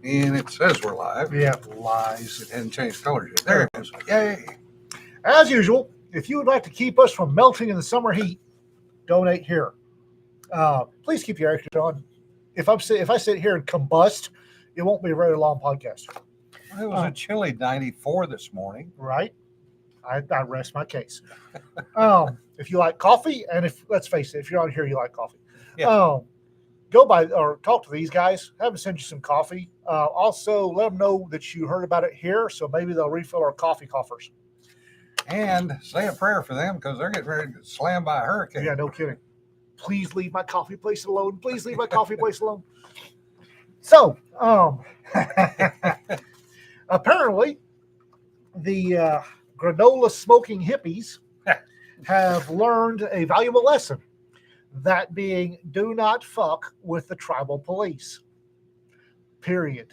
And it says we're live. Yeah, lies. It hasn't changed colors yet. There it is. Yay. As usual, if you would like to keep us from melting in the summer heat, donate here. Please keep your air conditioner on. If I sit here and combust, it won't be a very long podcast. It was a chilly 94 this morning. Right? I rest my case. If you like coffee, and let's face it, if you're on here, you like coffee. Yeah. Go by or talk to these guys. Have them send you some coffee. Also, let them know that you heard about it here, so maybe they'll refill our coffee coffers. And say a prayer for them because they're getting ready to slam by a hurricane. Yeah, no kidding. Please leave my coffee place alone. Please leave my coffee place alone. So, apparently, the granola smoking hippies have learned a valuable lesson. That being, do not fuck with the tribal police. Period.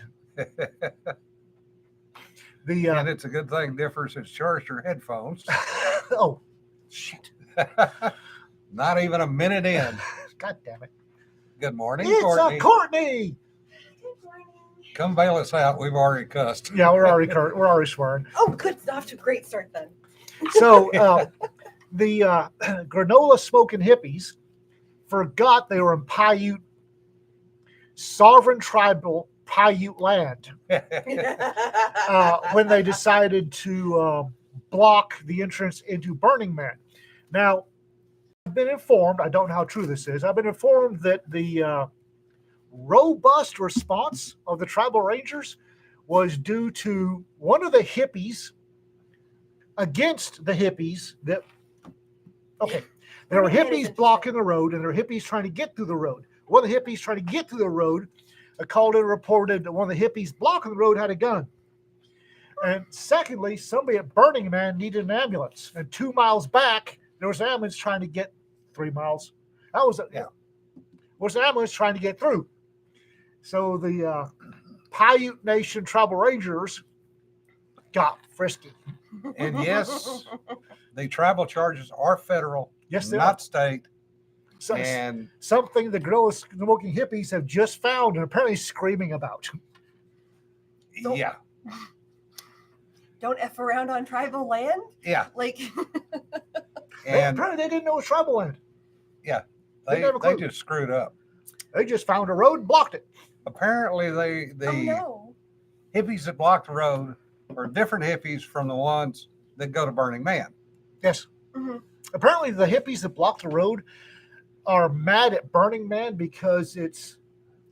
And it's a good thing Differs has charged her headphones. Oh, shit. Not even a minute in. God damn it. Good morning, It's Courtney. a Courtney. Come bail us out. We've already cussed. Yeah, we're already swearing. Oh, good. Off to a great start then. So the granola smoking hippies forgot they were in Paiute, sovereign tribal Paiute land when they decided to block the entrance into Burning Man. Now, I've been informed, I don't know how true this is, I've been informed that the robust response of the tribal rangers was due to one of the hippies against the hippies that, okay, there were hippies blocking the road and there were hippies trying to get through the road. One of the hippies trying to get through the road called and reported that one of the hippies blocking the road had a gun. And secondly, somebody at Burning Man needed an ambulance. And 2 miles back, there was an ambulance trying to get 3 miles. Was an ambulance trying to get through. So the Paiute Nation Tribal Rangers got frisky. And yes, the tribal charges are federal, yes, they not are. state. So, And something the granola smoking hippies have just found and apparently screaming about. yeah, Don't F around on tribal land? yeah. Like, And Apparently they didn't know it was tribal land. they just screwed up. They just found a road and blocked it. Apparently, the oh no. hippies that block the road are different hippies from the ones that go to Burning Man. Yes. Mm-hmm. Apparently the hippies that block the road are mad at Burning Man because it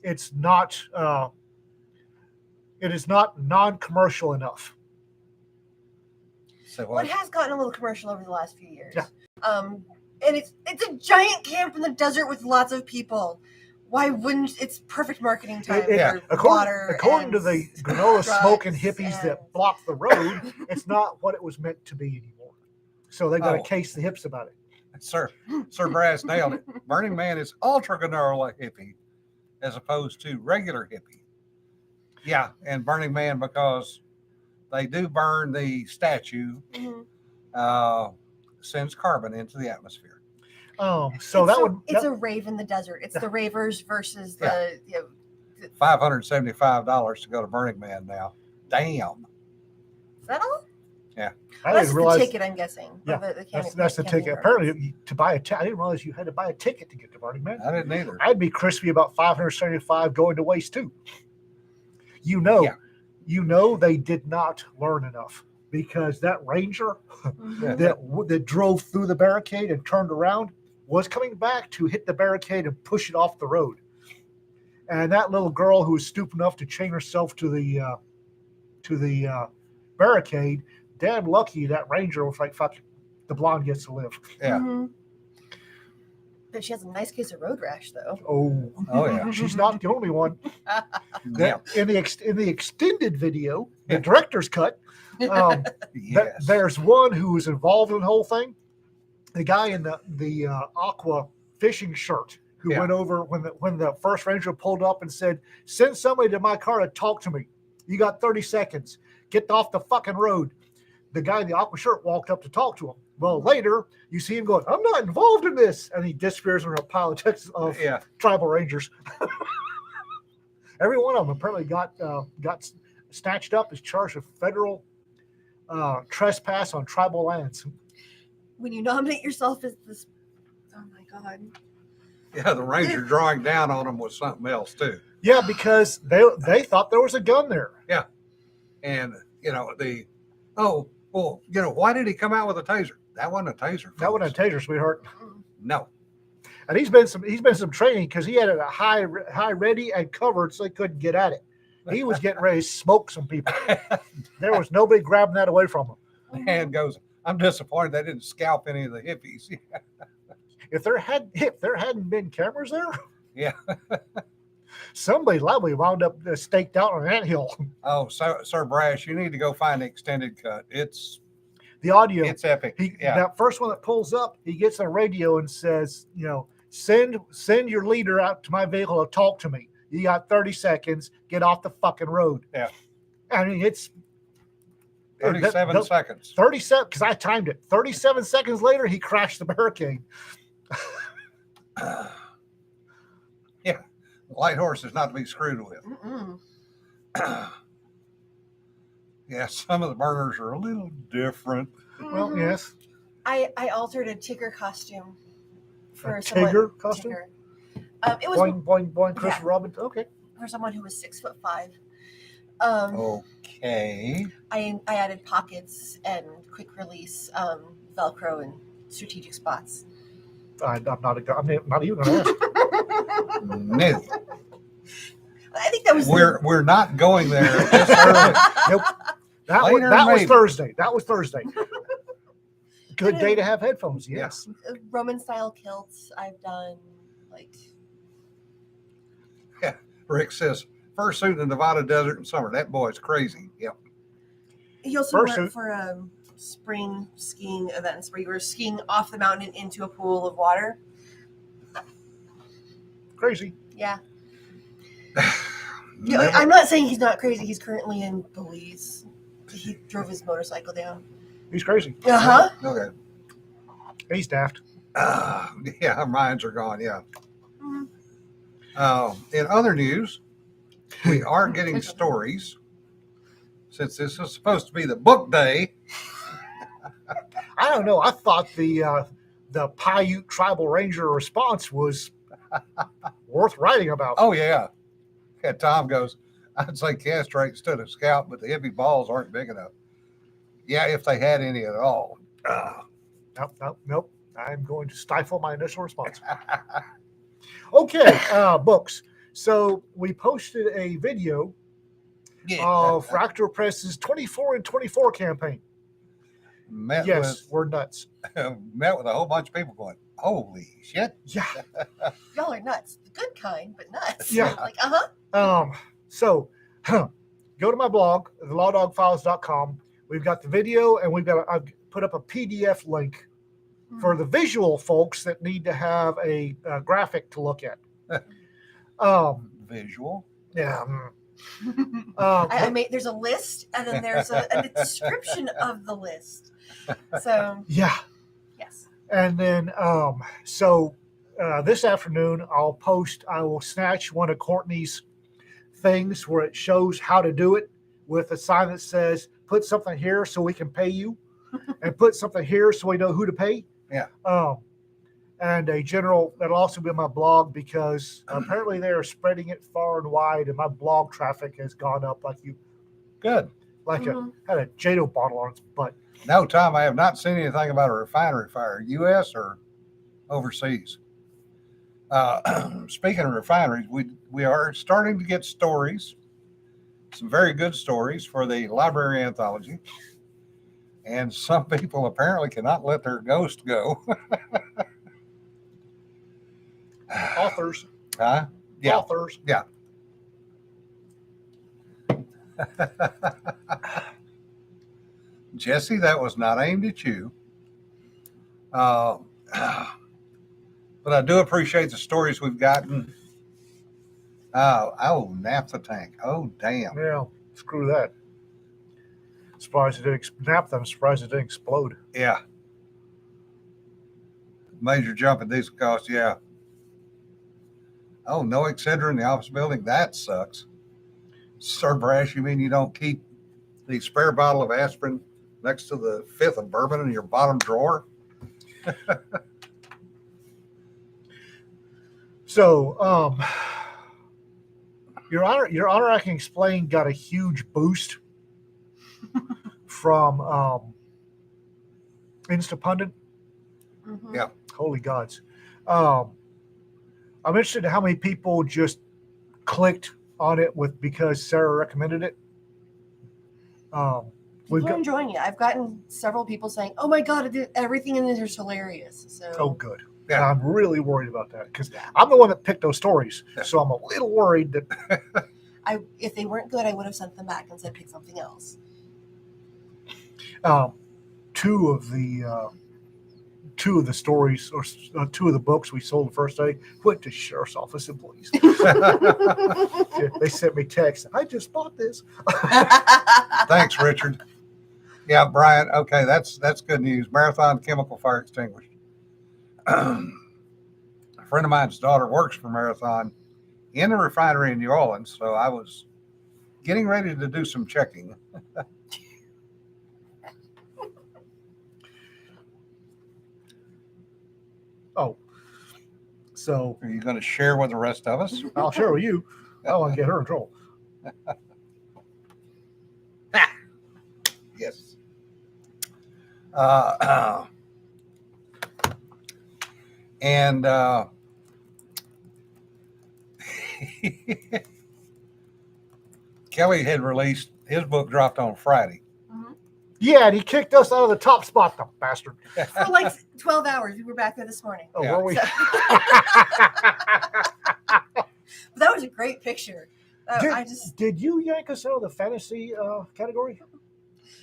is not non-commercial enough. So Well, it has gotten a little commercial over the last few years. Yeah. And it's a giant camp in the desert with lots of people. Why wouldn't it's perfect marketing time Yeah. for water? According to the granola smoking hippies and- that block the road, it's not what it was meant to be anymore. So they got to Oh. case the hips about it. Sir Brass nailed it. Burning Man is ultra granola hippie as opposed to regular hippie. Yeah, and Burning Man, because they do burn the statue, Mhm. sends carbon into the atmosphere. It's a rave in the desert. It's the ravers versus the $575 to go to Burning Man now. Damn. Is that all? Yeah. I That's didn't the realize. ticket, I'm guessing. Yeah, The That's the candy ticket. bars. Apparently, to buy I didn't realize you had to buy a ticket to get to Burning Man. I didn't either. I'd be crispy about 575 going to waste too. You know they did not learn enough because that ranger Mhm. that drove through the barricade and turned around was coming back to hit the barricade and push it off the road. And that little girl who was stupid enough to chain herself to the barricade, damn lucky that ranger was like, "Fuck, the blonde gets to live." Yeah. Mhm. But she has a nice case of road rash, though. Oh, yeah. She's not the only one. Yeah. In the extended video, the director's cut, Yes. there's one who was involved in the whole thing. The guy in the aqua fishing shirt who Yeah. went over when the first ranger pulled up and said, "Send somebody to my car to talk to me. You got 30 seconds. Get off the fucking road." The guy in the aqua shirt walked up to talk to him. Well, later you see him going, "I'm not involved in this," and he disappears under a pile of Yeah. tribal rangers. Every one of them apparently got snatched up as charged with federal trespass on tribal lands. When you nominate yourself as this, oh my God. Yeah, the ranger drawing down on them was something else too. Yeah, because they thought there was a gun there. And why did he come out with a taser? That wasn't a taser. That wasn't a folks. taser, sweetheart. No. And he's been some training because he had it a high ready and covered so he couldn't get at it. He was getting ready to smoke some people. There was nobody grabbing that away from him. The hand goes, I'm disappointed they didn't scalp any of the hippies. If there hadn't been cameras there, Yeah. somebody likely wound up staked out on an anthill. Oh, Sir Brash, you need to go find the extended cut. It's The audio. epic. Yeah. That first one that pulls up, he gets a radio and says, send your leader out to my vehicle to talk to me. You got 30 seconds. Get off the fucking road. Yeah. I mean, it's 37 seconds. 37 because I timed it. 37 seconds later, he crashed the barricade. Yeah. Light horse is not to be screwed with. Mm-mm. Yeah, some of the burners are a little different. Well, Mhm. yes. I altered a Tigger costume for A someone. Tigger costume? Tigger. It was Boing, boing, boing, Chris Yeah. Robin. Okay. for someone who was 6'5". Okay. I added pockets and quick release Velcro and strategic spots. I'm not even going to ask. No. I think that was We're not going there this early. Nope. That Later, was maybe. Thursday. That was Thursday. Good day to have headphones. Yes. Roman style kilts. I've done like Rick says, first suit in the Nevada desert in summer. That boy's crazy. Yep. he also Fursuit. went for spring skiing events where you were skiing off the mountain into a pool of water. Crazy. Yeah. Never- I'm not saying he's not crazy. He's currently in Belize. He drove his motorcycle down. He's crazy. Uh-huh. Okay. He's daft. Yeah, our minds are gone. Yeah. Mhm. In other news, we are getting stories. Since this is supposed to be the book day, I don't know. I thought the Paiute tribal ranger response was worth writing about. oh yeah. Yeah, Tom goes, I'd say castrate instead of scalp, but the hippie balls aren't big enough. Yeah, if they had any at all. Nope. I'm going to stifle my initial response. Okay, books. So we posted a video of Fractal Press's 24 and 24 campaign. met Yes, we're nuts. with met with a whole bunch of people going, holy shit. Yeah. Y'all are nuts. The good kind, but nuts. Yeah. Like, So go to my blog, thelawdogfiles.com. We've got the video and I've put up a PDF link for the visual folks that need to have a graphic to look at. Visual. Yeah. I made there's a list and then there's a description of the list. So Yeah. yes. And then, this afternoon, I will snatch one of Courtney's things where it shows how to do it with a sign that says, put something here so we can pay you and put something here so we know who to pay. Yeah. And that'll also be on my blog because apparently they are spreading it far and wide and my blog traffic has gone up Good. had a Jado bottle on its butt. No, Tom, I have not seen anything about a refinery fire, U.S. or overseas. Speaking of refineries, we are starting to get stories, some very good stories for the library anthology. And some people apparently cannot let their ghost go. Authors. Huh? Yeah. Authors. Jesse, that was not aimed at you. But I do appreciate the stories we've gotten. Oh, naphtha tank. Oh, damn. Yeah. Screw that. Surprised it didn't naphtha. I'm surprised it didn't explode. Yeah. Major jump in diesel costs. Yeah. Oh, no Excedrin in the office building. That sucks. Sir Brass, you mean you don't keep the spare bottle of aspirin next to the fifth of bourbon in your bottom drawer? So, Your Honor, I can explain. Got a huge boost from Instapundit. Mhm. Yeah. Holy gods! I'm interested in how many people just clicked on it because Sarah recommended it. We've People are got enjoying it. I've gotten several people saying, "Oh my god, everything in this is hilarious." So good. Yeah. And I'm really worried about that because I'm the one that picked those stories, Yeah. so I'm a little worried that if they weren't good, I would have sent them back and said pick something else. two of the stories or two of the books we sold the first day went to sheriff's office employees. They sent me texts. I just bought this. Thanks, Richard. Yeah, Brian. Okay, that's good news. Marathon Chemical Fire Extinguished. A friend of mine's daughter works for Marathon in a refinery in New Orleans, so I was getting ready to do some checking. So Are you going to share with the rest of us? I'll share with you. I don't want to get her in trouble. Yes. And Kelly had released his book, dropped on Friday. Yeah, and he kicked us out of the top spot, the bastard. For like 12 hours. We were back there this morning. Oh, Yeah. were we? So- that was a great picture. Did you yank us out of the fantasy category?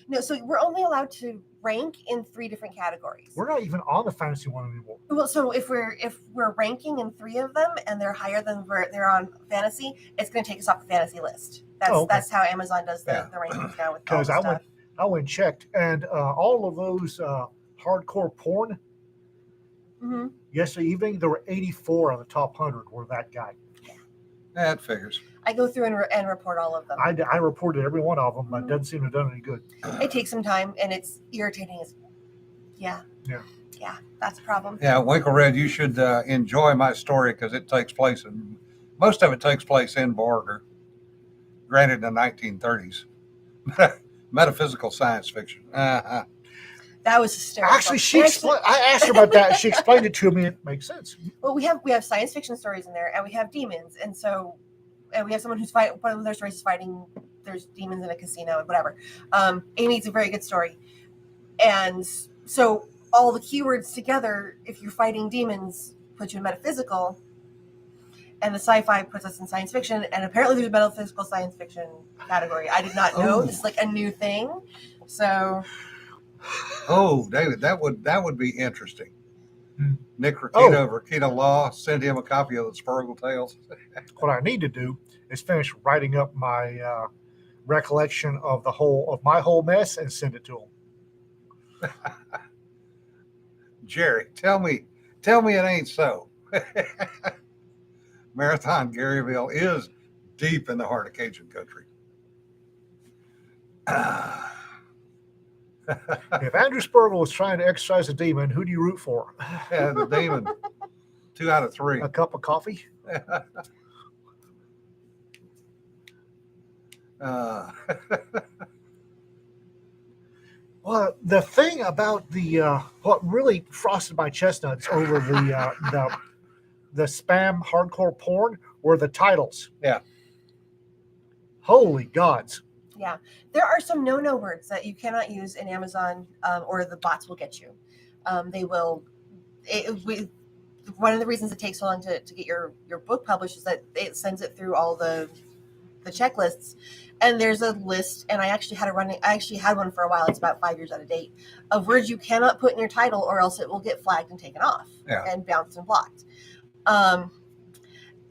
No, so we're only allowed to rank in 3 different categories. We're not even on the fantasy one anymore. Well, so if we're ranking in 3 of them and they're higher than they're on fantasy, it's going to take us off the fantasy list. That's how Amazon does the rankings now with all the Because stuff. I went and checked, and all of those hardcore porn Mm-hmm. yesterday evening, there were 84 on the top 100 were that guy. That figures. I go through and report all of them. I reported every one of them, but it doesn't seem to have done any good. It takes some time and it's irritating. Yeah, that's a problem. Yeah, Winkle Red, you should enjoy my story because it takes place most of it takes place in Borger, granted in the 1930s. Metaphysical science fiction. Uh-huh. That was hysterical. Actually, I asked her about that, and she explained it to me. It makes sense. Well, we have science fiction stories in there, and we have demons, and we have someone who's fighting. One of their stories is fighting. There's demons in a casino and whatever. Amy's a very good story, and so all the keywords together, if you're fighting demons, put you in metaphysical, and the sci-fi puts us in science fiction. And apparently, there's a metaphysical science fiction category. I did not know. Oh. This is like a new thing. So Oh, David, that would be interesting. Hmm. Nick Rakita of Rakita Law, send him a copy of the Spurgle Tales. What I need to do is finish writing up my recollection of my whole mess and send it to him. Jerry, tell me it ain't so. Marathon Garyville is deep in the heart of Cajun country. If Andrew Spurgle was trying to exercise a demon, who do you root for? Yeah, the demon. 2 out of 3. A cup of coffee? Well, the thing about what really frosted my chestnuts over the spam hardcore porn were the titles. Yeah. Holy gods. yeah, there are some no words that you cannot use in Amazon, or the bots will get you. They will. One of the reasons it takes so long to get your book published is that it sends it through all the checklists, and there's a list. And I actually had one for a while. It's about 5 years out of date of words you cannot put in your title, or else it will get flagged and taken off and bounced and blocked.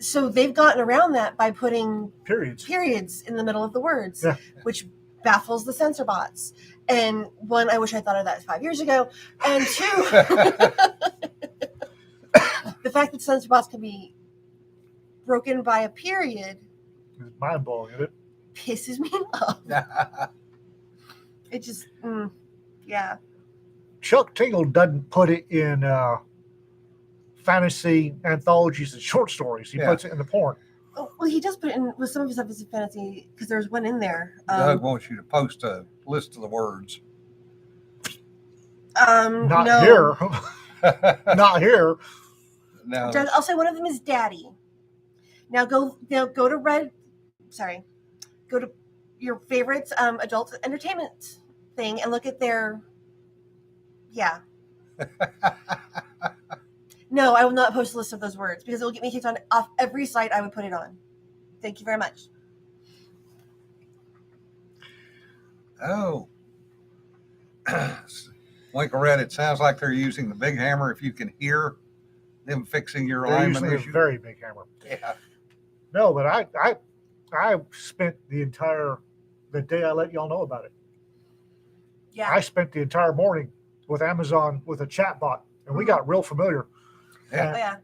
So they've gotten around that by putting periods in the middle of the words, which baffles the censor bots. And one, I wish I thought of that 5 years ago. And 2, the fact that censor bots can be broken by a period. It's mind blowing, isn't it? pisses me off. It just, yeah. Chuck Tingle doesn't put it in fantasy anthologies and short stories. He Yeah. puts it in the porn. Oh, well, he does put it in with some of his stuff is fantasy because there's one in there. Doug wants you to post a list of the words. Not no. here. Not here. No. Doug, I'll say one of them is Daddy. Now go to go to your favorite adult entertainment thing and look at their. Yeah. No, I will not post a list of those words because it will get me kicked off every site I would put it on. Thank you very much. Oh. Winkle read, it sounds like they're using the big hammer if you can hear them fixing your They're alignment usually a issue. very big hammer. Yeah. No, but I spent the day I let y'all know about it. Yeah. I spent the entire morning with Amazon with a chat bot, and we got real familiar. Yeah. Oh, yeah.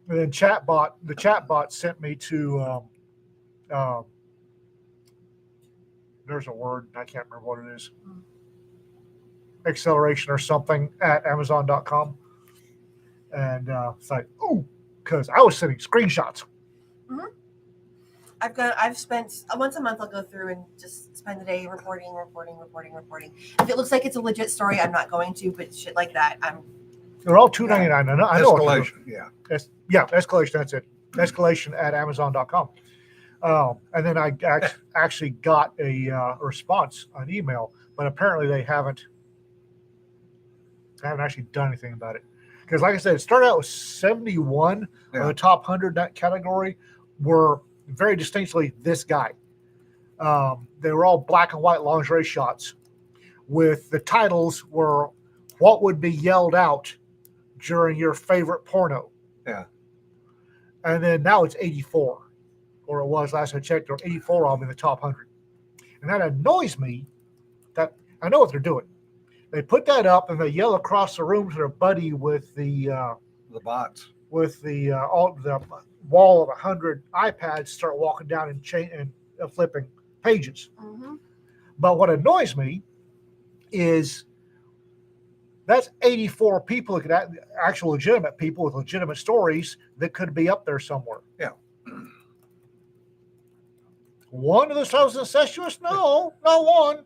And then the chatbot sent me to there's a word, I can't remember what it is. Acceleration or something at Amazon.com. And it's like, oh, because I was sending screenshots. I've spent once a month. I'll go through and just spend the day reporting. If it looks like it's a legit story, I'm not going to. But shit like that, They're all $2.99. I know what they're doing. Escalation. Yeah. Escalation. That's it. Escalation at Amazon.com. And then I actually got a response, an email, but apparently they haven't actually done anything about it. Because, like I said, it started out with 71 of the top 100 in that category were very distinctly this guy. They were all black and white lingerie shots with the titles were what would be yelled out during your favorite porno. Yeah. And then now it's 84, or it was last I checked, there were 84 of them in the top 100. And that annoys me that I know what they're doing. They put that up and they yell across the room to their buddy with the bots. With the wall of 100 iPads start walking down and flipping pages. Mm-hmm. But what annoys me is that's 84 people, actual legitimate people with legitimate stories that could be up there somewhere. Yeah. One of those titles incestuous? No, not one.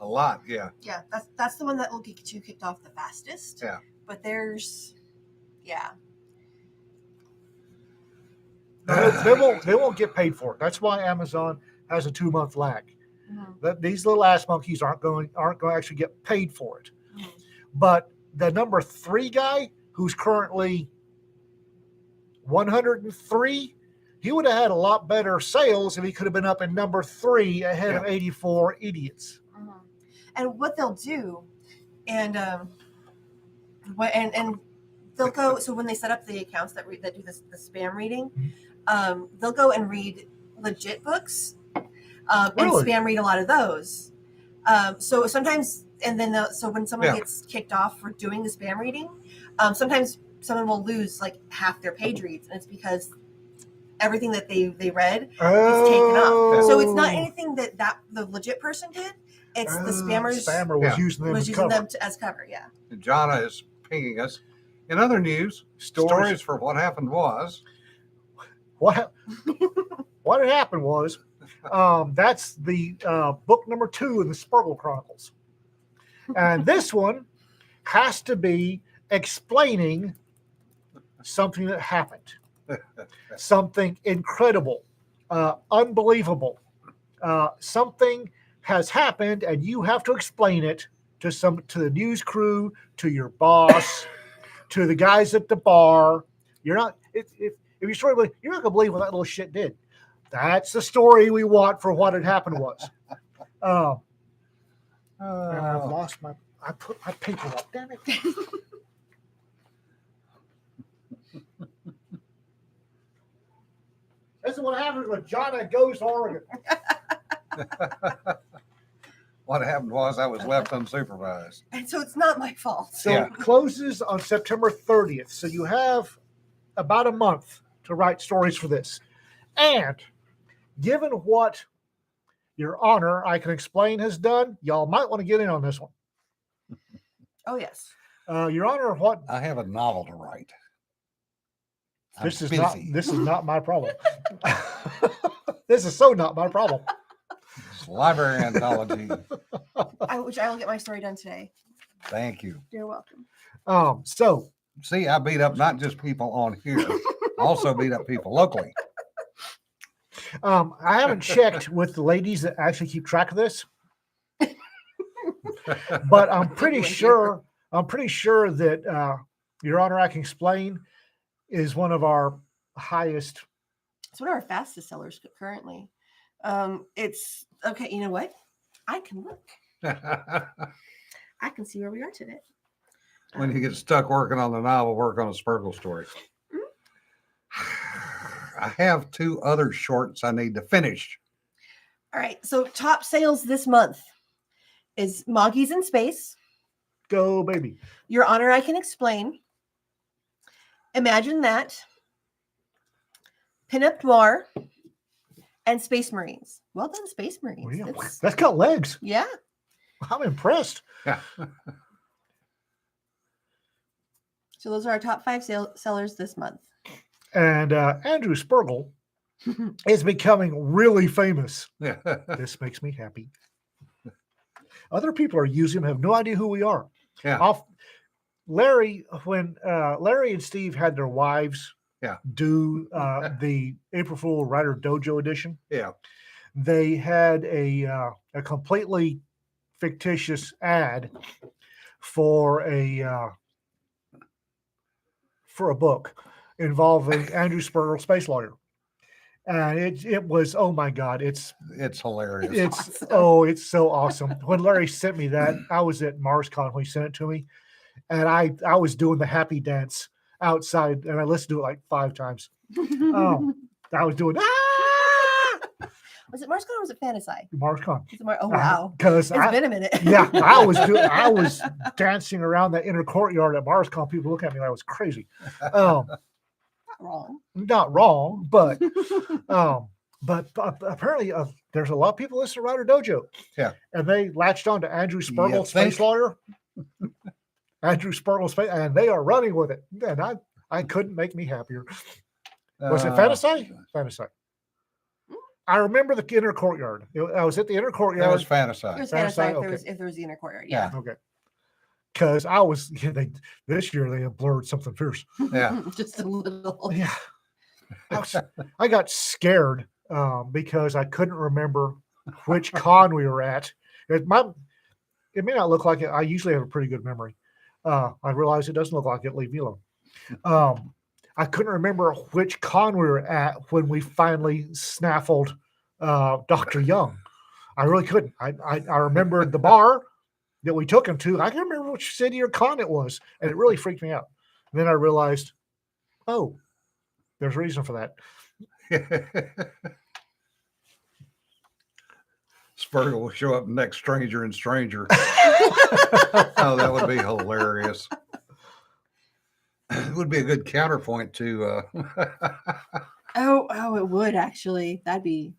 A lot, yeah. Yeah, that's the one that will get you kicked off the fastest. Yeah. But there's, yeah. They won't get paid for it. That's why Amazon has a 2-month lag. Mm-hmm. These little ass monkeys aren't going to actually get paid for it. Mm-hmm. But the number 3 guy, who's currently 103, he would have had a lot better sales if he could have been up in number 3 ahead of 84 idiots. Mm-hmm. And what they'll do, and they'll go. So when they set up the accounts that do the spam reading, they'll go and read legit books, and spam read a lot of those. So sometimes, and then so when someone gets kicked off for doing the spam reading, sometimes someone will lose like half their page reads, and it's because everything that they read is taken off. So it's not anything that the legit person did. It's the spammer was using them as cover. Yeah. And Jonna is pinging us. In other news, stories for what happened was. What had happened was, that's the book number 2 in the Sparkle Chronicles. And this one has to be explaining something that happened. Something incredible, unbelievable. Something has happened, and you have to explain it to the news crew, to your boss, to the guys at the bar. You're not if your story, you're not gonna believe what that little shit did. That's the story we want for what had happened was. And I've lost I put my paper up. Damn it. This is what happens when Jonna goes to Oregon. What happened was I was left unsupervised. And so it's not my fault. So it closes on September 30th. So you have about a month to write stories for this. And given what Your Honor, I Can Explain has done, y'all might want to get in on this one. Oh yes. Your Honor, what I have a novel to write. I'm this is busy. not my problem. This is so not my problem. It's library anthology. Which I will get my story done today. Thank you. You're welcome. So See, I beat up not just people on here, also beat up people locally. I haven't checked with the ladies that actually keep track of this, but I'm pretty sure that Your Honor, I Can Explain is one of our highest. It's one of our fastest sellers currently. It's okay. You know what? I can look. I can see where we are today. When you get stuck working on the novel, work on a Sparkle story. I have 2 other shorts I need to finish. All right. So top sales this month is Moggies in Space. Go, baby. Your Honor, I Can Explain. Imagine That. Pinup Noir. And Space Marines. Well done, Space Marines. Well, yeah, that's got legs. Yeah. I'm impressed. Yeah. So those are our top 5 sellers this month. And Andrew Spergel is becoming really famous. Yeah. This makes me happy. Other people are using him, have no idea who we are. Yeah. Larry, when Larry and Steve had their wives do the April Fool Writer Dojo edition, Yeah. they had a completely fictitious ad for a book involving Andrew Spergel, space lawyer. And it was, oh my God, it's hilarious. it's awesome. It's so awesome. When Larry sent me that, I was at MarsCon when he sent it to me, and I was doing the happy dance outside, and I listened to it like 5 times. I was doing Was it MarsCon or was it Fantasy? MarsCon. Oh wow! Because It's been a minute. yeah, I was dancing around that inner courtyard at MarsCon. People look at me like I was crazy. Not wrong. Not wrong, but apparently there's a lot of people listening to Writer Dojo. Yeah. And they latched on to Andrew Spergel, You space think? lawyer. Andrew Spergel, space, and they are running with it. And I couldn't make me happier. Was it Fantasy? Fantasy. I remember the inner courtyard. I was at the inner That courtyard. was Fantasy. It was Fantasy, Fantasy if there was the inner courtyard. Yeah. Okay. Because I was, this year they have blurred something fierce. Yeah. Just a little. Yeah. I got scared because I couldn't remember which con we were at. It may not look like it. I usually have a pretty good memory. I realize it doesn't look like it. Leave me alone. I couldn't remember which con we were at when we finally snaffled Dr. Young. I really couldn't. I remembered the bar that we took him to. I can't remember which city or con it was, and it really freaked me out. And then I realized, oh, there's a reason for that. Spergel will show up next Stranger and Stranger. Oh, that would be hilarious. It would be a good counterpoint to Oh, it would actually. That'd be.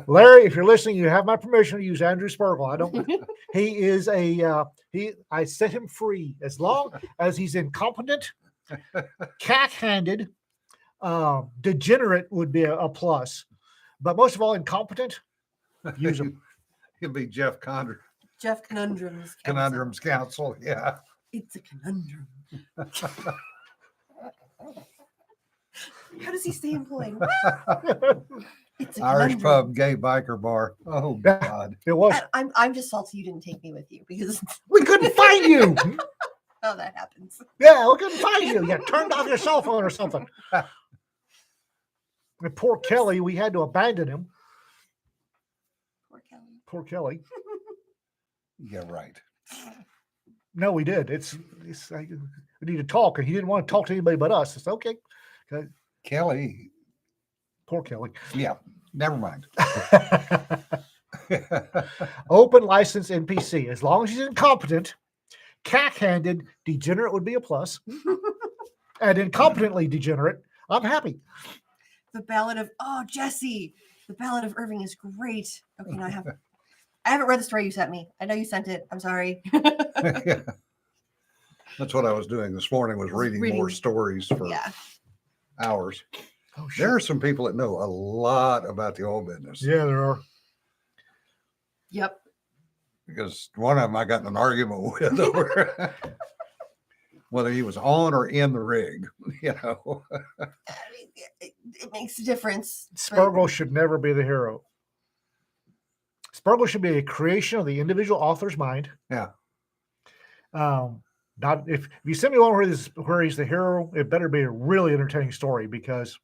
Larry, if you're listening, you have my permission to use Andrew Spergel. I don't. He is I set him free as long as he's incompetent, cack-handed, degenerate would be a plus, but most of all, incompetent. Use him. He'll be Jeff Jeff Conundrum's counsel. Conundrum's counsel. Yeah. It's a conundrum. How does he stay employed? It's a Irish conundrum. pub, gay biker bar. Oh God. It was. I'm just salty you didn't take me with you because We couldn't find you. oh, that happens. Yeah, we couldn't find you. You turned off your cell phone or something. And poor Kelly, we had to abandon him. Poor Kelly. Poor Kelly. Yeah, right. No, we did. We need to talk, and he didn't want to talk to anybody but us. It's okay. Kelly. Poor Kelly. Yeah. Never mind. Open license NPC. As long as he's incompetent, cack-handed, degenerate would be a plus. And incompetently degenerate, I'm happy. The Ballad of Jesse. The Ballad of Irving is great. Okay, now I haven't read the story you sent me. I know you sent it. I'm sorry. Yeah. That's what I was doing this morning, was reading more Reading. stories for Yeah. hours. Oh, There are some people that know a lot about the oil business. Yeah, there are. Yep. Because one of them I got in an argument with over whether he was on or in the rig, you know. I mean, it makes a difference. but- Sparkle should never be the hero. Sparkle should be a creation of the individual author's mind. Yeah. Not if you send me one where he's the hero, it better be a really entertaining story because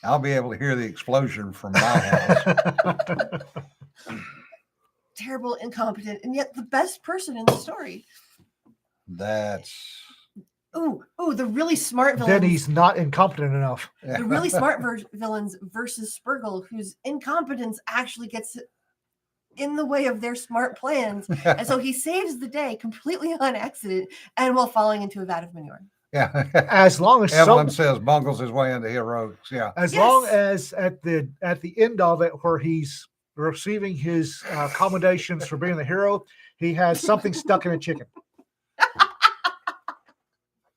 I'll be able to hear the explosion from my house. Terrible, incompetent, and yet the best person in the story. That's Ooh, the really smart villains. then he's not incompetent enough. The really smart villains versus Spurgle, whose incompetence actually gets in the way of their smart plans. And so he saves the day completely on accident and while falling into a vat of manure. yeah. As long as Evelyn says bungles his way into heroics. Yeah. as Yes. long as at the end of it where he's receiving his accommodations for being the hero, he has something stuck in a chicken.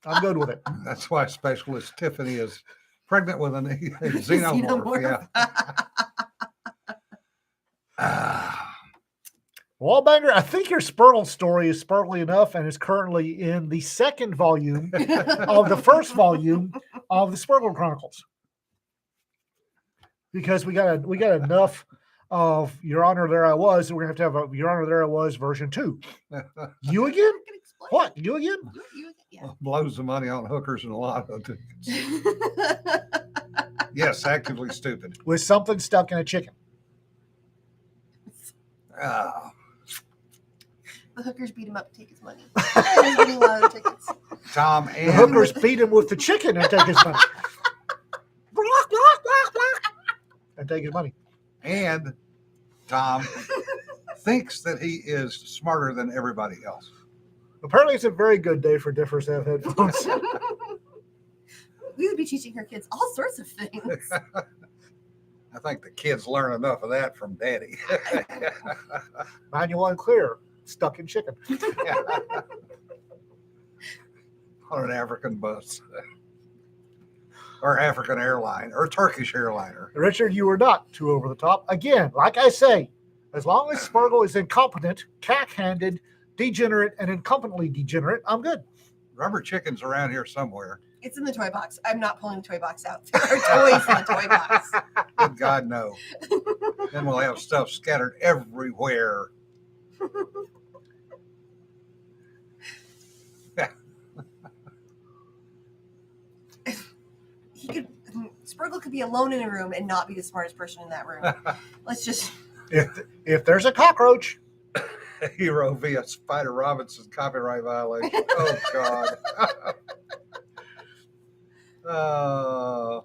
I'm good with it. That's why Specialist Tiffany is pregnant with a xenomorph. Yeah. Wallbanger, I think your Spurtle story is sparkly enough and is currently in the second volume of the first volume of the Spurtle Chronicles. Because we got enough of Your Honor, There I Was, and we're gonna have to have a Your Honor, There I Was version 2. You again? I can explain. What? You again? Yeah. Blows the money on hookers and lotto tickets. Yes, actively stupid. With something stuck in a chicken. Ah, The hookers beat him up to take his money. He's getting lotto tickets. Tom The and hookers beat him with the chicken and take his money. And take his money. and Tom thinks that he is smarter than everybody else. Apparently, it's a very good day for Differs to have headphones. We would be teaching her kids all sorts of things. I think the kids learn enough of that from Daddy. Manual and clear, stuck in chicken. On an African bus or African airline or Turkish airliner. Richard, you were not too over the top. Again, like I say, as long as Sparkle is incompetent, cack-handed, degenerate, and incompetently degenerate, I'm good. Rubber chicken's around here somewhere. It's in the toy box. I'm not pulling the toy box out. There are toys in the toy box. Good God, no. Then we'll have stuff scattered everywhere. Spurgle could be alone in a room and not be the smartest person in that room. Let's just. If there's a cockroach, Hero via Spider Robinson copyright violation. Oh, God.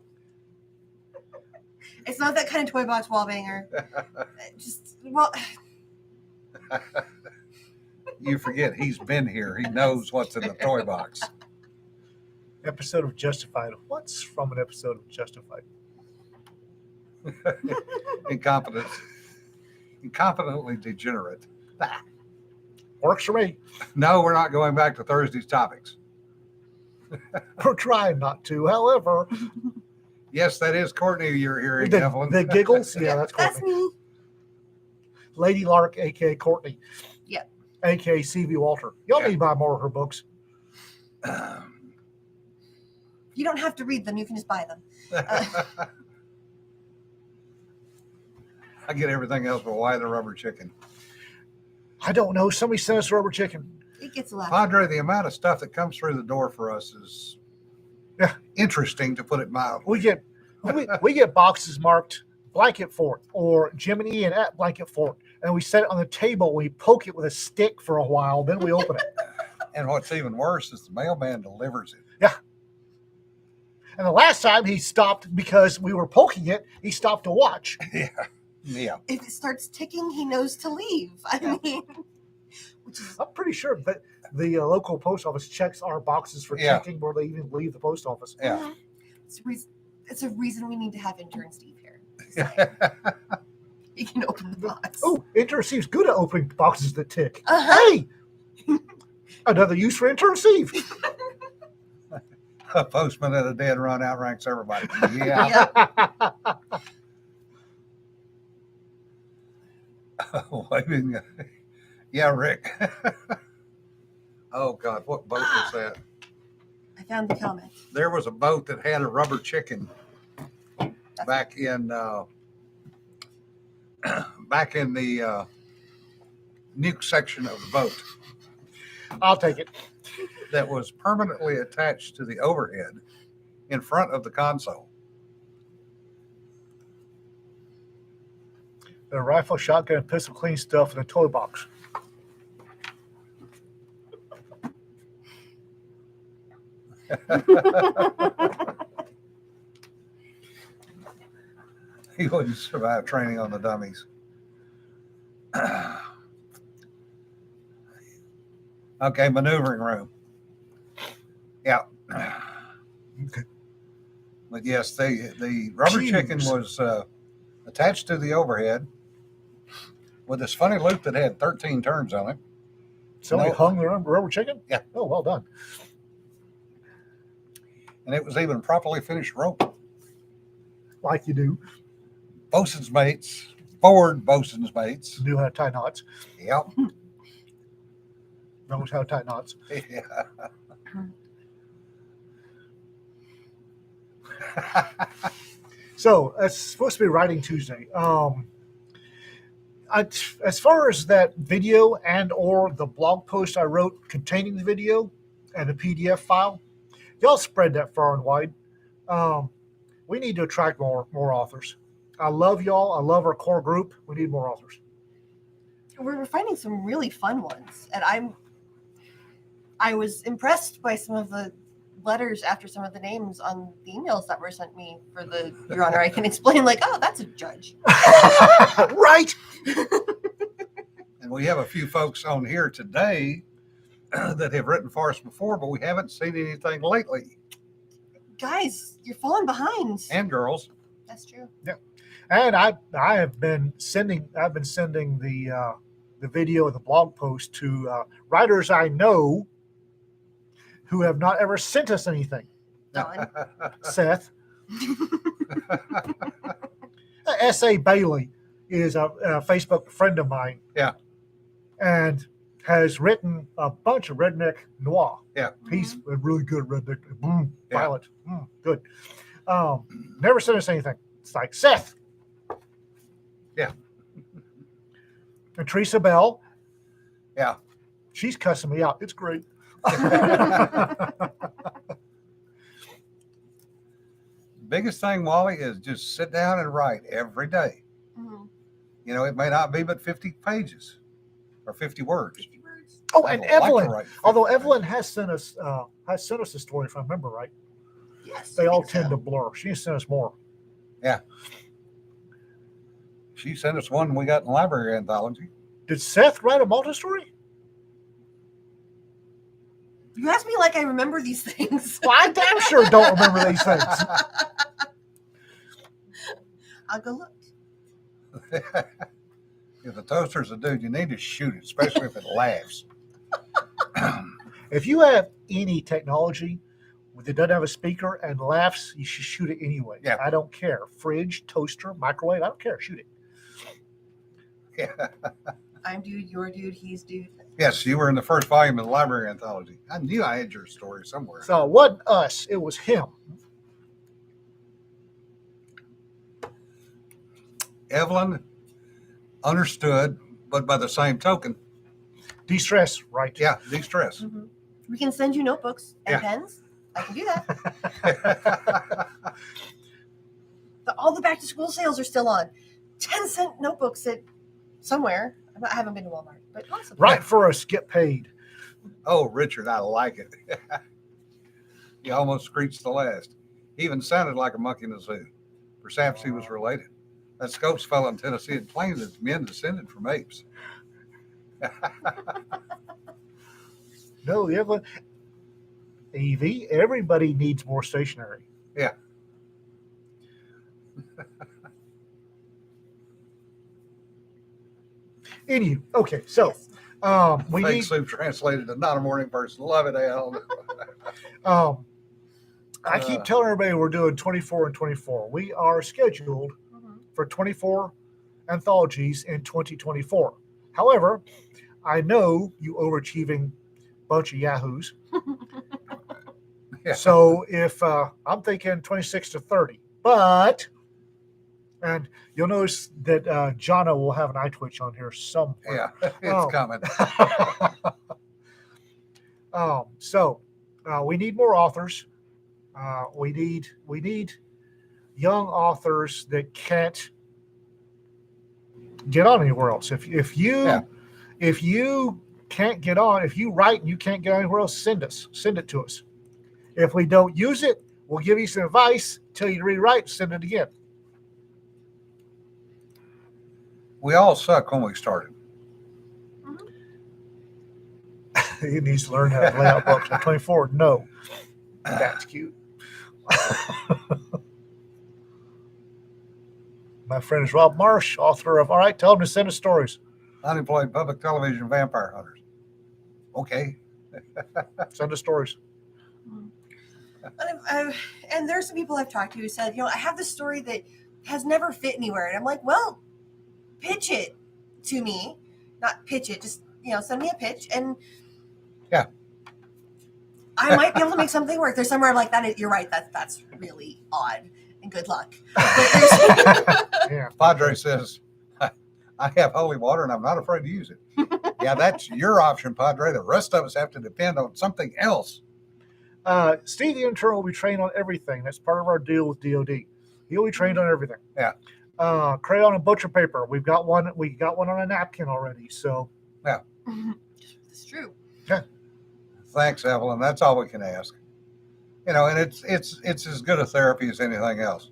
It's not that kind of toy box wall banger. Just well, You forget he's been here. He knows what's in the toy box. episode of Justified. What's from an episode of Justified? Incompetently degenerate. Works for me. No, we're not going back to Thursday's topics. We're trying not to. However, Yes, that is Courtney you're hearing, Evelyn. the giggles. Yeah, that's that's Courtney. me. Lady Lark, aka Courtney. Yep. Aka C.V. Walter. Y'all Yeah. need to buy more of her books. You don't have to read them. You can just buy them. I get everything else, but why the rubber chicken? I don't know. Somebody sent us rubber chicken. It gets a lot. Padre, the amount of stuff that comes through the door for us is interesting, to put it mildly. We get boxes marked Blanket Fort or Jiminy and at Blanket Fort, and we set it on the table. We poke it with a stick for a while, then we open it. And what's even worse is the mailman delivers it. And the last time he stopped because we were poking it, he stopped to watch. Yeah. If it starts ticking, he knows to leave. I mean, which is I'm pretty sure that the local post office checks our boxes for Yeah. checking before they even leave the post office. Yeah. it's re- It's a reason we need to have intern Steve here. So he can open the box. Oh, intern Steve's good at opening boxes that tick. Uh-huh. Hey, another use for intern Steve. A postman at a dead run outranks everybody. Yeah. Waving. Yeah, Rick. Oh God, what boat was that? I found the comment. There was a boat that had a rubber chicken back in the nuke section of the boat I'll take it. that was permanently attached to the overhead in front of the console. The rifle, shotgun, pistol, clean stuff in a toy box. He wouldn't survive training on the dummies. Okay, maneuvering room. Yeah. Okay. But yes, the rubber chicken Jeez. was attached to the overhead with this funny loop that had 13 turns on it. Somebody No. hung the rubber chicken? Yeah. Oh, well done. And it was even properly finished rope. Like you do. Bosun's mates, forward bosun's mates. Knew how to tie knots. Yep. Knows how to tie knots. Yeah. So it's supposed to be Writing Tuesday. As far as that video and or the blog post I wrote containing the video and the PDF file, y'all spread that far and wide. We need to attract more authors. I love y'all. I love our core group. We need more authors. We're finding some really fun ones, and I was impressed by some of the letters after some of the names on the emails that were sent me for the Your Honor. I can explain, like, oh, that's a judge. Right. And we have a few folks on here today that have written for us before, but we haven't seen anything lately. Guys, you're falling behind. And girls. That's true. And I've been sending the video of the blog post to writers I know who have not ever sent us anything. Done. Seth. S.A. Bailey is a Facebook friend of mine. Yeah. And has written a bunch of redneck noir. Yeah. He's a really good redneck. Boom, Yeah. violent. Good. Never sent us anything. It's like, Seth. Yeah. And Teresa Bell. Yeah. She's cussing me out. It's great. Biggest thing, Wally, is just sit down and write every day. Mhm. You know, it may not be but 50 pages or 50 words. 50 words. Oh, I and would like to Evelyn. write 50 Although pages. Evelyn has sent us a story, if I remember right. Yes. They I all think tend so. to blur. She sent us more. She sent us one we got in the library anthology. Did Seth write a Malta story? You ask me like I remember these things. Well, I damn sure don't remember these things. I'll go look. If the toaster's a dude, you need to shoot it, especially if it laughs. If you have any technology that doesn't have a speaker and laughs, you should shoot it anyway. Yeah. I don't care. Fridge, toaster, microwave, I don't care. Shoot it. Yeah. I'm dude, you're dude, he's dude. Yes, you were in the first volume of the library anthology. I knew I had your story somewhere. So it wasn't us, it was him. Evelyn understood, but by the same token, De-stress, right? yeah, de-stress. Mhm. We can send you notebooks and Yeah. pens. I can do that. All the back to school sales are still on. 10-cent notebooks at somewhere. I haven't been to Walmart, but possibly. Right for us, get paid. Oh, Richard, I like it. He almost screeched the last. He even sounded like a monkey in a zoo. Perhaps he was related. That Scopes fellow in Tennessee had claimed that men descended from apes. No, Evelyn. Evie, everybody needs more stationery. Yeah. Okay, so Yes. we Fake need soup translated to not a morning person. Love it, Al. I keep telling everybody we're doing 24 and 24. We are scheduled Mhm. for 24 anthologies in 2024. However, I know you overachieving bunch of yahoos. Yeah. So if I'm thinking 26 to 30, but and you'll notice that Jono will have an eye twitch on here somewhere. Yeah, it's Oh. coming. So we need more authors. We need young authors that can't get on anywhere else. If you can't get on, if you write and you can't get anywhere else, send it to us. If we don't use it, we'll give you some advice, tell you to rewrite, send it again. We all suck when we started. He needs to learn how to lay out books. At 24, no. That's cute. My friend is Rob Marsh, author of All Right, Tell Him to Send Us Stories. Unemployed public television vampire hunters. Okay. Send us stories. And there's some people I've talked to who said, I have this story that has never fit anywhere. And I'm like, well, pitch it to me. Not pitch it, just, send me a pitch. And yeah, I might be able to make something work. There's somewhere I'm like, you're right. That's really odd. And good luck. But Yeah. Padre says, I have holy water and I'm not afraid to use it. Yeah, that's your option, Padre. The rest of us have to depend on something else. Steve the intern will be trained on everything. That's part of our deal with DoD. He'll be trained on everything. Yeah. Crayon and butcher paper. We got one on a napkin already. So yeah, it's true. Yeah. Thanks, Evelyn. That's all we can ask. And it's as good a therapy as anything else.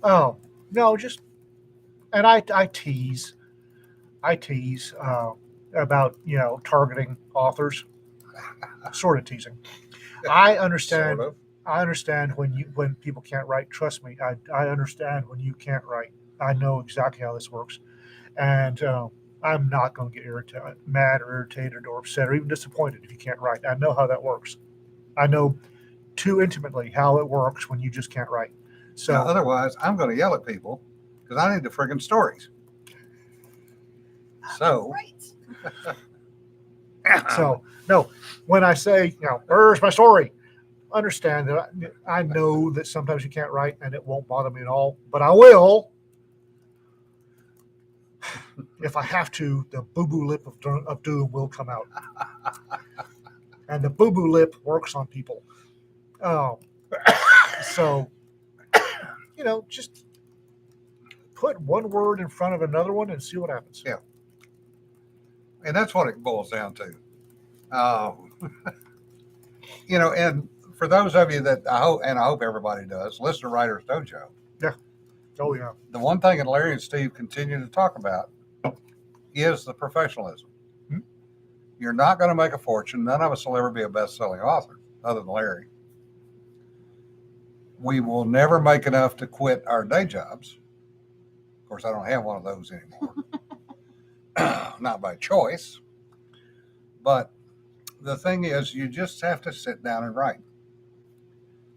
Oh no, and I tease about targeting authors, sort of teasing. I understand. Sort of. I understand when people can't write. Trust me, I understand when you can't write. I know exactly how this works, and I'm not going to get mad or irritated or upset or even disappointed if you can't write. I know how that works. I know too intimately how it works when you just can't write. So now, otherwise, I'm going to yell at people because I need the friggin' stories. So, Right. So no, when I say, where's my story? Understand that I know that sometimes you can't write and it won't bother me at all, but I will. If I have to, the boo-boo lip of doom will come out. And the boo-boo lip works on people. So, just put one word in front of another one and see what happens. Yeah. And that's what it boils down to. And for those of you that I hope everybody does, listen to Writer's Dojo. Yeah. Oh, yeah. The one thing that Larry and Steve continue to talk about is the professionalism. Hmm? You're not going to make a fortune. None of us will ever be a best-selling author, other than Larry. We will never make enough to quit our day jobs. Of course, I don't have one of those anymore. Not by choice. But the thing is, you just have to sit down and write.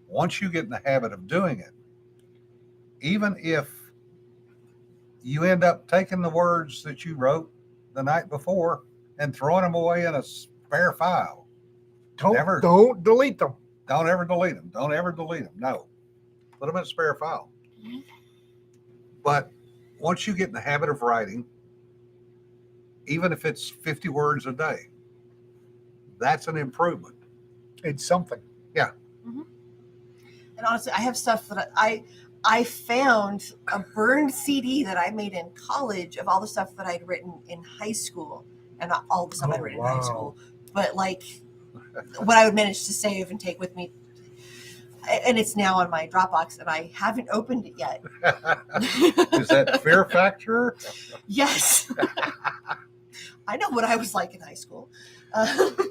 Once you get in the habit of doing it, even if you end up taking the words that you wrote the night before and throwing them away in a spare file. Don't delete them. Don't ever delete them. Don't ever delete them. No. Put them in a spare file. Mm-hmm. But once you get in the habit of writing, even if it's 50 words a day, that's an improvement. It's something. Yeah. Mm-hmm. And honestly, I have stuff that I found a burned CD that I made in college of all the stuff that I'd written in high school, and not all the stuff I'd written in high school, but like what I would manage to save and take with me. And it's now on my Dropbox, and I haven't opened it yet. Is that Fear Factor? Yes. I know what I was like in high school.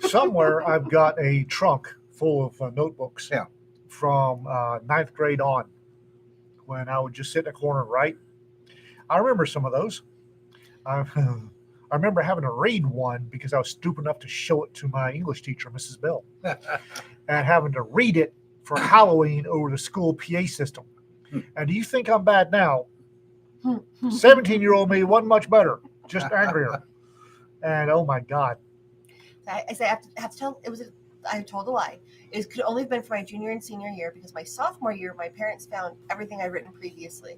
Somewhere I've got a trunk full of notebooks Yeah. from ninth grade on, when I would just sit in a corner and write. I remember some of those. I, I remember having to read one because I was stupid enough to show it to my English teacher, Mrs. Bell, and having to read it for Halloween over the school PA system. And do you think I'm bad now? 17-year-old me wasn't much better, just angrier. And oh my God. I say I have to tell I told a lie. It could only have been for my junior and senior year because my sophomore year, my parents found everything I'd written previously.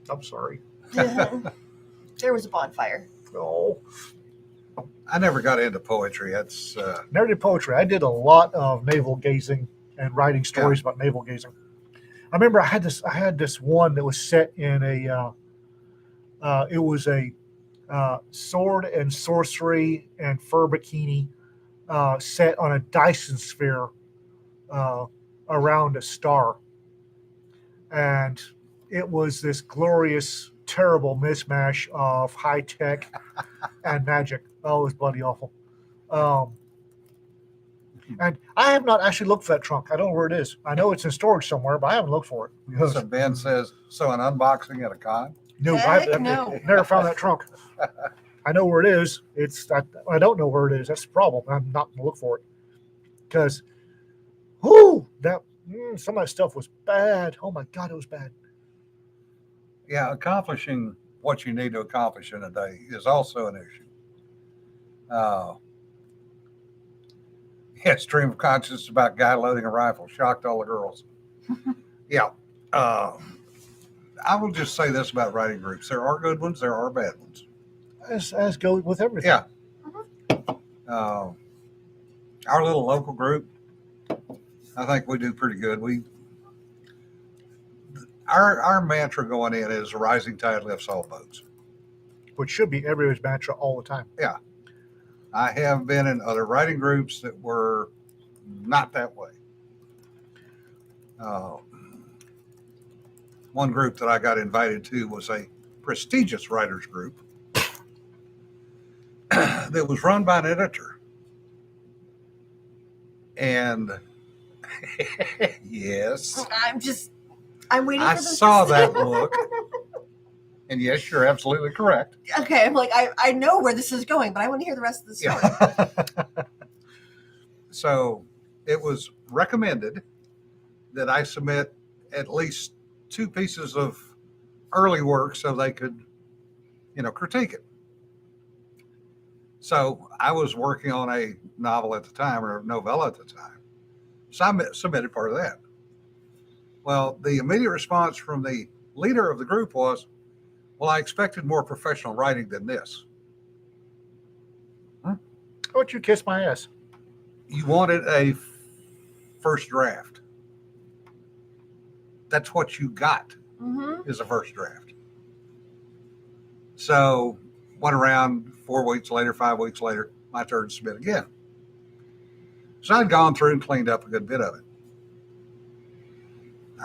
I'm sorry. There was a bonfire. Oh, I never got into poetry. That's never did poetry. I did a lot of navel gazing and writing stories about navel gazing. I remember I had this one that was set in it was a sword and sorcery and fur bikini set on a Dyson sphere around a star. And it was this glorious, terrible mismatch of high tech and magic. Oh, it was bloody awful. And I have not actually looked for that trunk. I don't know where it is. I know it's in storage somewhere, but I haven't looked for it. Because, so Ben says, so an unboxing at a con? no, Heck I've no. never found that trunk. I know where it is. I don't know where it is. That's the problem. I'm not going to look for it. Because, some of that stuff was bad. Oh my God, it was bad. Yeah, accomplishing what you need to accomplish in a day is also an issue. Stream of consciousness about guy loading a rifle shocked all the girls. Yeah. I will just say this about writing groups. There are good ones, there are bad ones. As goes with everything. Yeah. Our little local group, I think we do pretty good. Our mantra going in is a rising tide lifts all boats. Which should be everybody's mantra all the time. Yeah. I have been in other writing groups that were not that way. One group that I got invited to was a prestigious writers group that was run by an editor. And yes, I'm waiting I for this. saw that look. And yes, you're absolutely correct. Okay, I'm like, I know where this is going, but I want to hear the rest of the story. Yeah. So it was recommended that I submit at least 2 pieces of early work so they could, critique it. So I was working on a novel at the time, or a novella at the time. So I submitted part of that. Well, the immediate response from the leader of the group was, well, I expected more professional writing than this. Why don't you kiss my ass? You wanted a first draft. That's what you got, is a first draft. So went around 4 weeks later, 5 weeks later, my turn to submit again. So I'd gone through and cleaned up a good bit of it.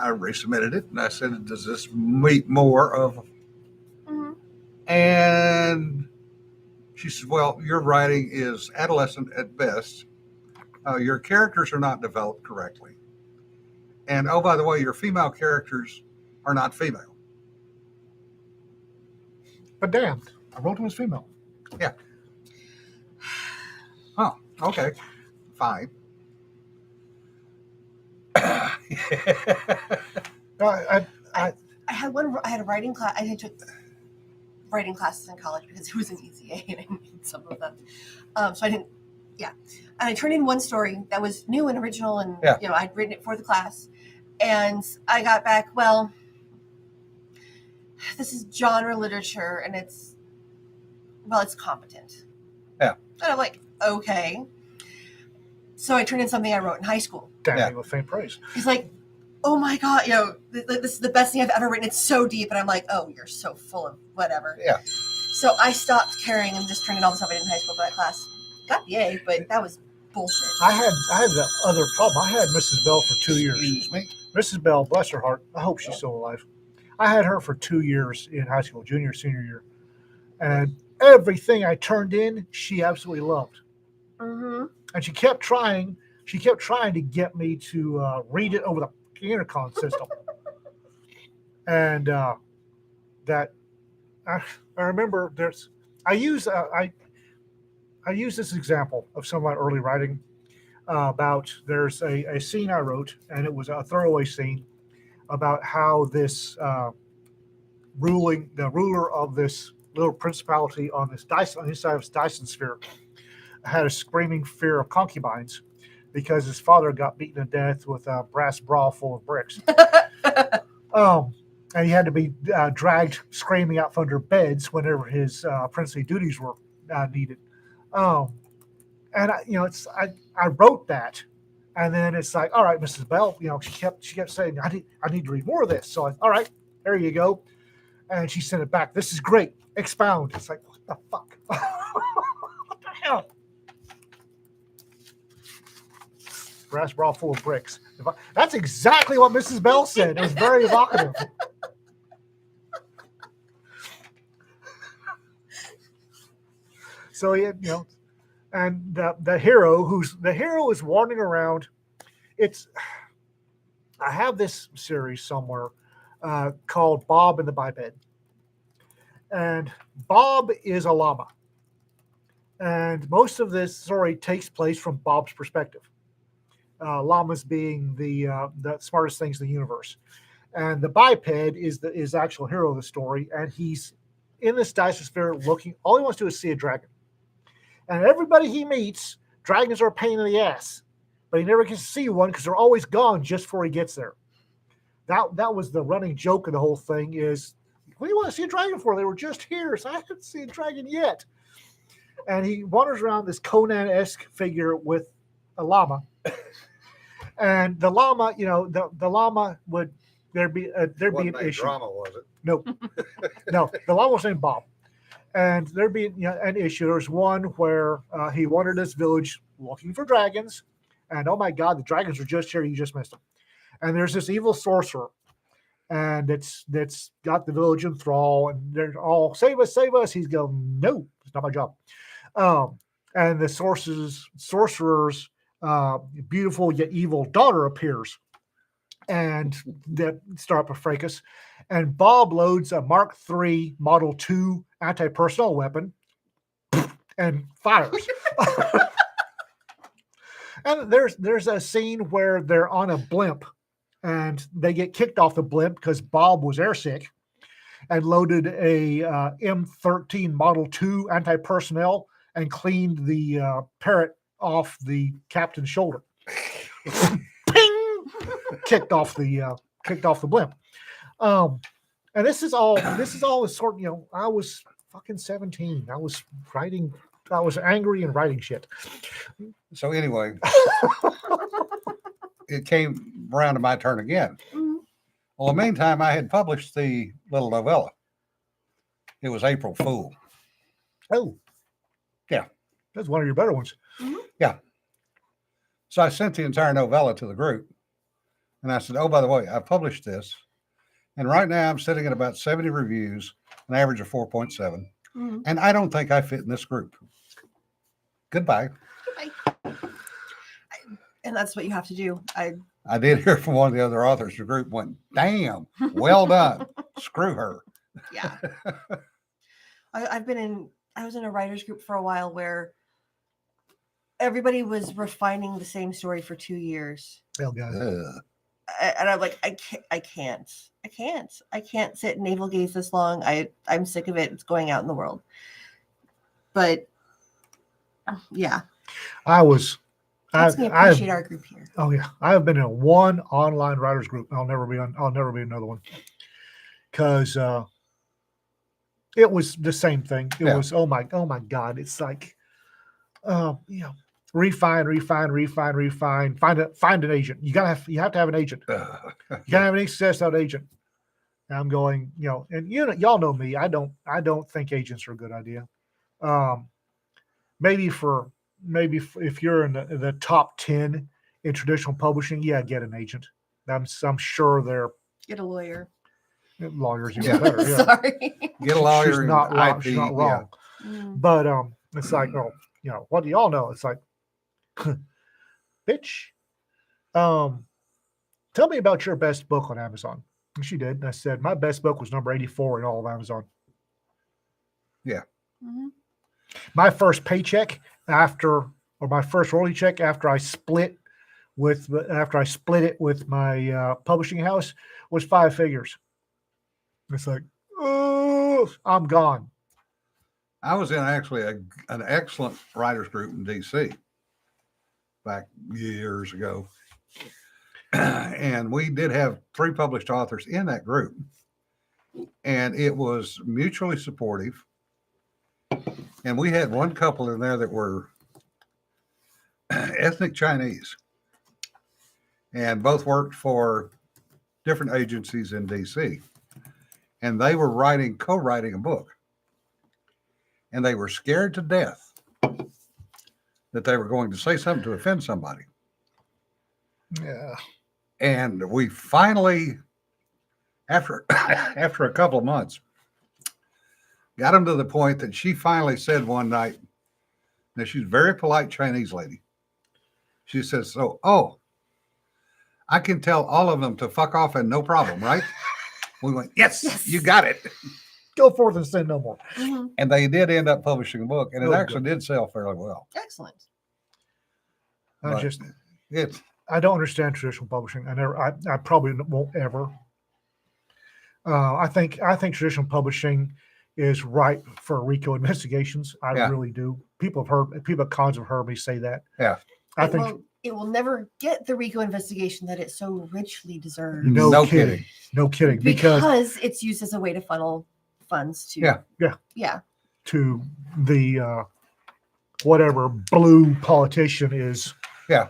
I resubmitted it and I said, does this meet more of? And she said, well, your writing is adolescent at best. Your characters are not developed correctly. And oh, by the way, your female characters are not female. But damned, I wrote him as female. Yeah. Oh, okay. Fine. I had a writing class. I took writing classes in college because it was an ECA and I needed some of them. So I didn't, and I turned in one story that was new and original and, I'd written it for the class. And I got back, well, this is genre literature and it's competent. Yeah. And I'm like, okay. So I turned in something I wrote in high school. Damning with faint praise. He's like, oh my God, this is the best thing I've ever written. It's so deep. And I'm like, oh, you're so full of whatever. Yeah. So I stopped caring and just turned in all the stuff I did in high school for that class. Got the A, but that was bullshit. I had the other problem. I had Mrs. Bell for 2 years. Excuse me. Mrs. Bell, bless her heart. I hope she's still alive. I had her for 2 years in high school, junior, senior year. And everything I turned in, she absolutely loved. Mm-hmm. And she kept trying to get me to read it over the intercom system. And that I remember I use this example of some of my early writing about there's a scene I wrote, and it was a throwaway scene about how this the ruler of this little principality on this Dyson, on the inside of this Dyson sphere, had a screaming fear of concubines because his father got beaten to death with a brass bra full of bricks. And he had to be dragged screaming out from under beds whenever his princely duties were needed. And I wrote that, and then it's like, all right, Mrs. Bell, she kept saying, I need to read more of this. So all right, there you go. And she sent it back. This is great. Expound. It's like, what the fuck? What the hell? Brass bra full of bricks. That's exactly what Mrs. Bell said. It was very evocative. So and the hero is wandering around. I have this series somewhere called Bob and the Biped, and Bob is a llama, and most of this story takes place from Bob's perspective. Llamas being the smartest things in the universe, and the biped is the actual hero of the story, and he's in this Dyson sphere looking. All he wants to do is see a dragon, and everybody he meets, dragons are a pain in the ass, but he never gets to see one because they're always gone just before he gets there. That was the running joke of the whole thing is, what do you want to see a dragon for? They were just here, so I haven't seen a dragon yet. And he wanders around this Conan-esque figure with a llama. And the llama, the llama would there'd be an issue. Drama, was it? No, the llama was named Bob, and there'd be an issue. There's one where he wandered this village looking for dragons, and oh my God, the dragons are just here. You just missed them. And there's this evil sorcerer, and that's got the village in thrall, and they're all save us. He's going, no, it's not my job. And the sorcerer's beautiful yet evil daughter appears, and that start up a fracas. And Bob loads a Mark III Model 2 anti-personnel weapon and fires. And there's a scene where they're on a blimp, and they get kicked off the blimp because Bob was airsick and loaded a M13 Model 2 anti-personnel and cleaned the parrot off the captain's shoulder. Ping! kicked off the blimp. And this is all the sort. I was fucking 17. I was angry and writing shit. So anyway, it came around to my turn again. Mm-hmm. Well, in the meantime, I had published the little novella. It was April Fool. Oh, yeah, that's one of your better ones. Mm-hmm. Yeah. So I sent the entire novella to the group, and I said, "Oh, by the way, I published this, and right now I'm sitting at about 70 reviews, an average of 4.7, Mm-hmm. and I don't think I fit in this group. Goodbye." And that's what you have to do. I did hear from one of the other authors. The group went, "Damn, well done. Screw her." Yeah. I was in a writer's group for a while where everybody was refining the same story for 2 years. Hell, guys. And I'm like, I can't sit and navel gaze this long. I'm sick of it. It's going out in the world. But yeah. That's me appreciate our group here. Oh yeah, I have been in one online writers group. I'll never be another one, because it was the same thing. It was oh my God. It's like, refine. Find an agent. You have to have an agent. You gotta have any success out agent. And I'm going, and y'all know me. I don't think agents are a good idea. Maybe if you're in the top 10 in traditional publishing, get an agent. I'm sure they're Get a lawyer. lawyers even better. Yeah. Sorry. Get a lawyer. She's not wrong. She's not wrong. Mm. But it's like, oh, what do y'all know? It's like, bitch. Tell me about your best book on Amazon. And she did. And I said, my best book was number 84 in all of Amazon. Mhm. My first paycheck or my first royalty check after I split it with my publishing house was 5 figures. It's like, oh, I'm gone. I was in actually an excellent writers group in DC back years ago. And we did have 3 published authors in that group. And it was mutually supportive. And we had one couple in there that were ethnic Chinese. And both worked for different agencies in DC. And they were co-writing a book. And they were scared to death that they were going to say something to offend somebody. Yeah. And we finally, after a couple of months, got them to the point that she finally said one night, now she's a very polite Chinese lady. She says, so, I can tell all of them to fuck off and no problem, right? We went, yes, you got it. Go forth and sin no more. Mhm. And they did end up publishing a book, and it Oh, actually did sell fairly well. Excellent. But it's I don't understand traditional publishing. I probably won't ever. I think traditional publishing is right for RICO investigations. I Yeah. really do. People at cons have heard me say that. Yeah. I It think will, it will never get the RICO investigation that it so richly deserves. no kidding. kidding. No kidding. Because it's used as a way to funnel funds to. Yeah. to the whatever blue politician is. Yeah.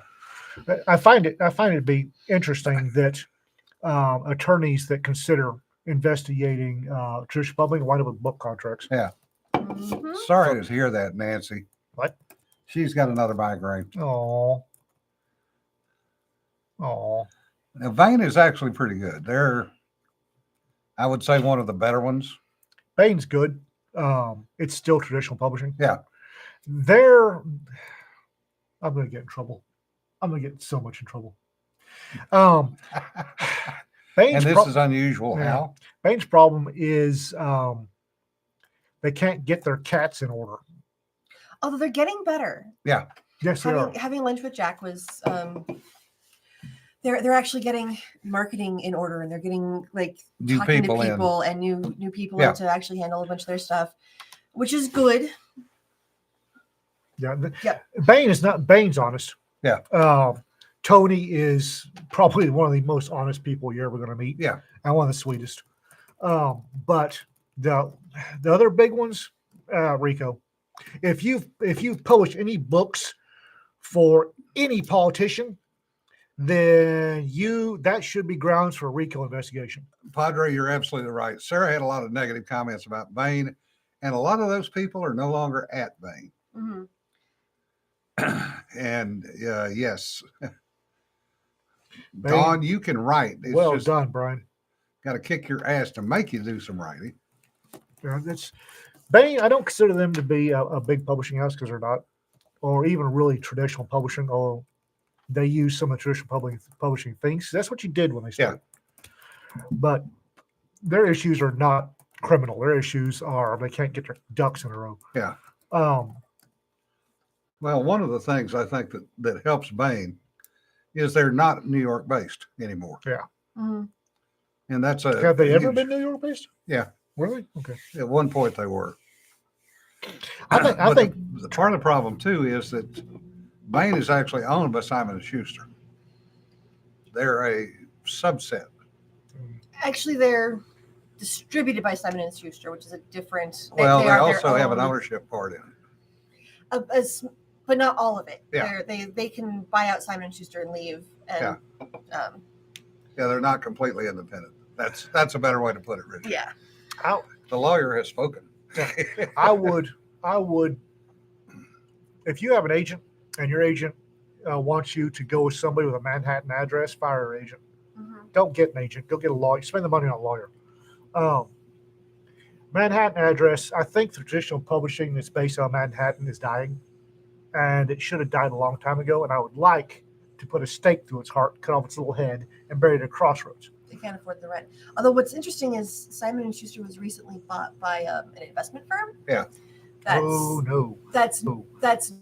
I find it to be interesting that attorneys that consider investigating traditional publishing wind up with book contracts. Mhm. Sorry to hear that, Nancy. What? She's got another migraine. Oh. Now, Vane is actually pretty good. They're, I would say, one of the better ones. Bane's good. It's still traditional publishing. Yeah. I'm going to get in trouble. I'm going to get so much in trouble. And this is unusual. Yeah. How? Bane's problem is they can't get their cats in order. Although they're getting better. Yeah. Yes, they are. Having lunch with Jack was they're actually getting marketing in order, and they're getting like New talking people to in. people and new people Yeah. to actually handle a bunch of their stuff, which is good. Yeah. Yeah. Bane's honest. Yeah. Tony is probably one of the most honest people you're ever going to meet. Yeah. And one of the sweetest. But the other big ones, Rico, if you've published any books for any politician, then that should be grounds for a RICO investigation. Padre, you're absolutely right. Sarah had a lot of negative comments about Bain, and a lot of those people are no longer at Bain. Mhm. And yes, Bain- Dawn, you can write. It's Well just done, Brian. got to kick your ass to make you do some writing. That's Bain. I don't consider them to be a big publishing house because they're not, or even really traditional publishing. Although they use some of the traditional publishing things. That's what you did when they started. But their issues are not criminal. Their issues are they can't get their ducks in a row. Yeah. Well, one of the things I think that helps Bain is they're not New York based anymore. Mhm. And that's have they ever huge- been New York based? Yeah. Really? Okay. At one point they were. I But think the part of the problem too is that Bain is actually owned by Simon and Schuster. They're a subset. Actually, they're distributed by Simon and Schuster, which is a different. Well, they are their also have an own- ownership part in it. but not all of it. Yeah. They can buy out Simon and Schuster and leave. And, Yeah, they're not completely independent. That's a better way to put it, Richard. yeah. The lawyer has spoken. I would, if you have an agent and your agent wants you to go with somebody with a Manhattan address, fire your agent. Mhm. Don't get an agent. Go get a lawyer. Spend the money on a lawyer. Manhattan address. I think the traditional publishing that's based on Manhattan is dying, and it should have died a long time ago. And I would like to put a stake through its heart, cut off its little head, and bury it at Crossroads. They can't afford the rent. Although what's interesting is Simon and Schuster was recently bought by an investment firm. Yeah. That's Oh no! that's No. that's